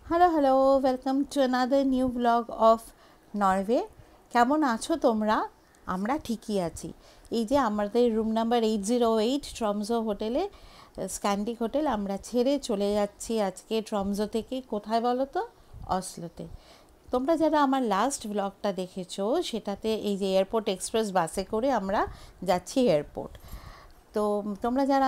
Hello, welcome to another new blog of Norway. কেমন আছো তোমরা? আমরা ঠিকই আছি। এই যে আমাদের রুম নাম্বার 808 ট্রমজো হোটেলে, স্ক্যান্ডিক হোটেল, আমরা ছেড়ে চলে যাচ্ছি আজকে ট্রমজো থেকে। কোথায় বলো তো? অসলোতে। তোমরা যারা আমার লাস্ট ব্লগটা দেখেছো, সেটাতে এই যে এয়ারপোর্ট এক্সপ্রেস বাসে করে আমরা যাচ্ছি এয়ারপোর্ট। তো তোমরা যারা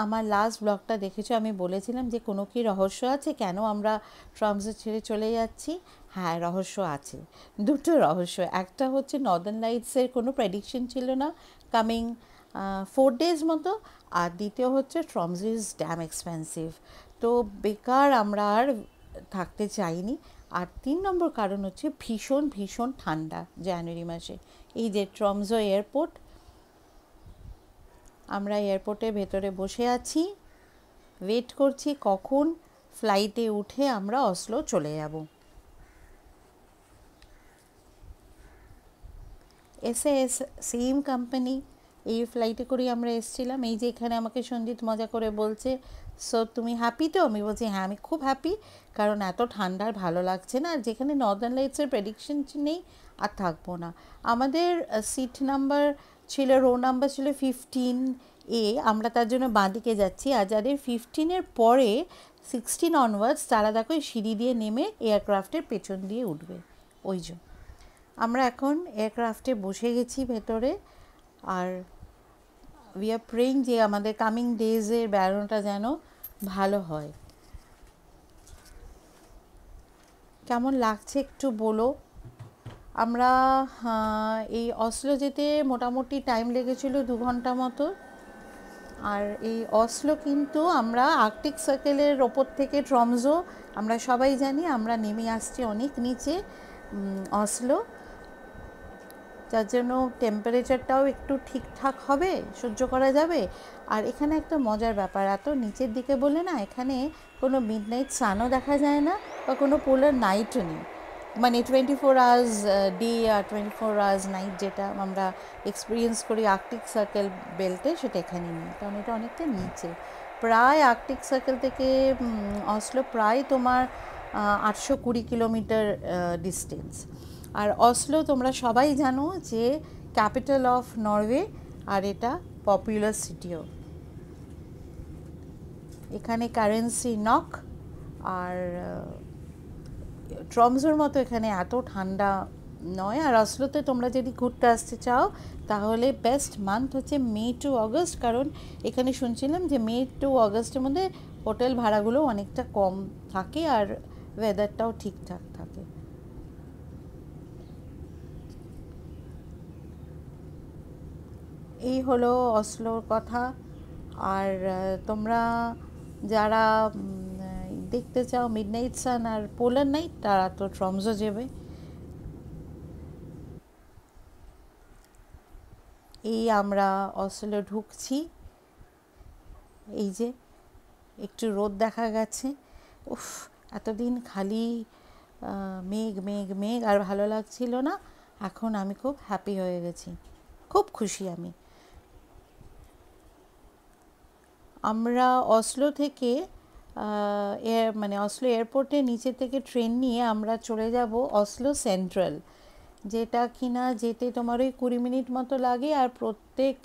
আমার লাস্ট ব্লগটা দেখেছো, আমি বলেছিলাম যে কোনো কি রহস্য আছে, কেন আমরা ট্রমজো ছেড়ে চলে যাচ্ছি। হ্যাঁ, রহস্য আছে, দুটো রহস্য। একটা হচ্ছে নর্দার্ন লাইটসের কোনো প্রেডিকশন ছিল না কামিং 4 days মতো, আর দ্বিতীয় হচ্ছে ট্রমজো ইজ ড্যাম এক্সপেন্সিভ। তো বেকার আমরা আর থাকতে চাইনি। আর 3 নম্বর কারণ হচ্ছে ভীষণ ভীষণ ঠান্ডা জানুয়ারি মাসে। এই যে ট্রমজো এয়ারপোর্ট, আমরা এয়ারপোর্টের ভেতরে বসে আছি, ওয়েট করছি কখন ফ্লাইটে উঠে আমরা অসলো চলে যাব। এসএএস সেম কোম্পানি, এই ফ্লাইটে করেই আমরা এসেছিলাম। এই যে এখানে আমাকে সঞ্জিত মজা করে বলছে, সো তুমি হ্যাপি তো? আমি বলছি হ্যাঁ, আমি খুব হ্যাপি, কারণ এত ঠান্ডার ভালো লাগছে না। আর যেখানে নর্দার্ন লাইটসের প্রেডিকশন নেই, আর থাকবো না। আমাদের সিট নাম্বার ছিল, রো নাম্বার ছিল 15A। আমরা তার জন্য বাঁদিকে যাচ্ছি। আর যাদের 15-এর পরে 16 অনওয়ার্ডস, তারা দেখো সিঁড়ি দিয়ে নেমে এয়ারক্রাফটের পেছন দিয়ে উঠবে। ওই যে আমরা এখন এয়ারক্রাফটে বসে গেছি ভেতরে। আর উই আর প্রেইং যে আমাদের কামিং ডেজের বেড়ানোটা যেন ভালো হয়। কেমন লাগছে একটু বলো। আমরা এই অসলো যেতে মোটামুটি টাইম লেগেছিল 2 ঘন্টা মতো। আর এই অসলো কিন্তু আমরা আর্কটিক সার্কেলের ওপর থেকে ট্রমজো, আমরা সবাই জানি আমরা নেমে আসছি অনেক নিচে অসলো, যার জন্য টেম্পারেচারটাও একটু ঠিকঠাক হবে, সহ্য করা যাবে। আর এখানে একটা মজার ব্যাপার, এত নিচের দিকে বলে না, এখানে কোনো মিডনাইট সানও দেখা যায় না, বা কোনো পোলার নাইটও নেই। মানে 24 আওয়ার্স ডে আর 24 আওয়ার্স নাইট, যেটা আমরা এক্সপিরিয়েন্স করি আর্কটিক সার্কেল বেল্টে, সেটা এখানে নেই, কারণ এটা অনেকটা নিচে। প্রায় আর্কটিক সার্কেল থেকে অসলো প্রায় তোমার 820 কিলোমিটার ডিস্টেন্স। আর অসলো তোমরা সবাই জানো যে ক্যাপিটাল অফ নরওয়ে, আর এটা পপুলার সিটিও। এখানে কারেন্সি নক। আর ট্রমজোর মতো এখানে এত ঠান্ডা নয়। আর অসলোতে তোমরা যদি ঘুরতে আসতে চাও, তাহলে বেস্ট মান্থ হচ্ছে মে টু অগস্ট, কারণ এখানে শুনছিলাম যে মে টু অগস্টের মধ্যে হোটেল ভাড়াগুলো অনেকটা কম থাকে, আর ওয়েদারটাও ঠিকঠাক থাকে। এই হলো অসলোর কথা। আর তোমরা যারা দেখতে চাও মিডনাইট সান আর পোলার নাইট, তারা তো ট্রমজো যাবে। এই আমরা অসলো ঢুকছি। এই যে একটু রোদ দেখা গেছে। উফ, এতদিন খালি মেঘ মেঘ মেঘ, আর ভালো লাগছিল না। এখন আমি খুব হ্যাপি হয়ে গেছি, খুব খুশি আমি। আমরা অসলো থেকে মানে অসলো এয়ারপোর্টে নিচে থেকে ট্রেন নিয়ে আমরা চলে যাব অসলো সেন্ট্রাল, যেটা কিনা যেতে তোমার ওই 20 মিনিট মতো লাগে। আর প্রত্যেক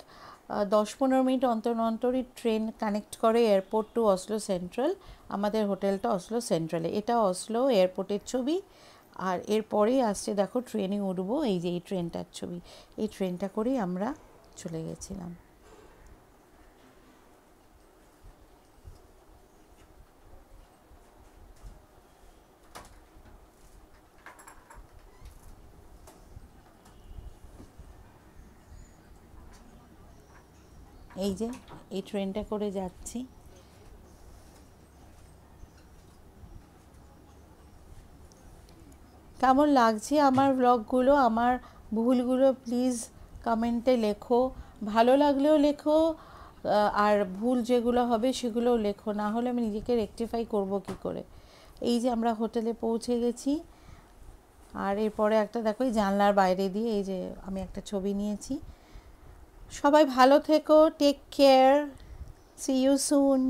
10-15 মিনিট অন্তর অন্তরই ট্রেন কানেক্ট করে এয়ারপোর্ট টু অসলো সেন্ট্রাল। আমাদের হোটেলটা অসলো সেন্ট্রালে, এটা অসলো এয়ারপোর্টের ছবি। আর এরপরেই আসছে, দেখো ট্রেনে উঠবো, এই যে এই ট্রেনটার ছবি। এই ট্রেনটা করেই আমরা চলে গেছিলাম। এই যে এই ট্রেনটা করে যাচ্ছি। কেমন লাগছে আমার ব্লগগুলো, আমার ভুলগুলো প্লিজ কমেন্টে লেখো। ভালো লাগলেও লেখো, আর ভুল যেগুলো হবে সেগুলোও লেখো, না হলে আমি নিজেকে রেকটিফাই করব কি করে। এই যে আমরা হোটেলে পৌঁছে গেছি। আর এরপরে একটা দেখো, এই জানলার বাইরে দিয়ে এই যে আমি একটা ছবি নিয়েছি। সবাই ভালো থেকো, take care, see you soon.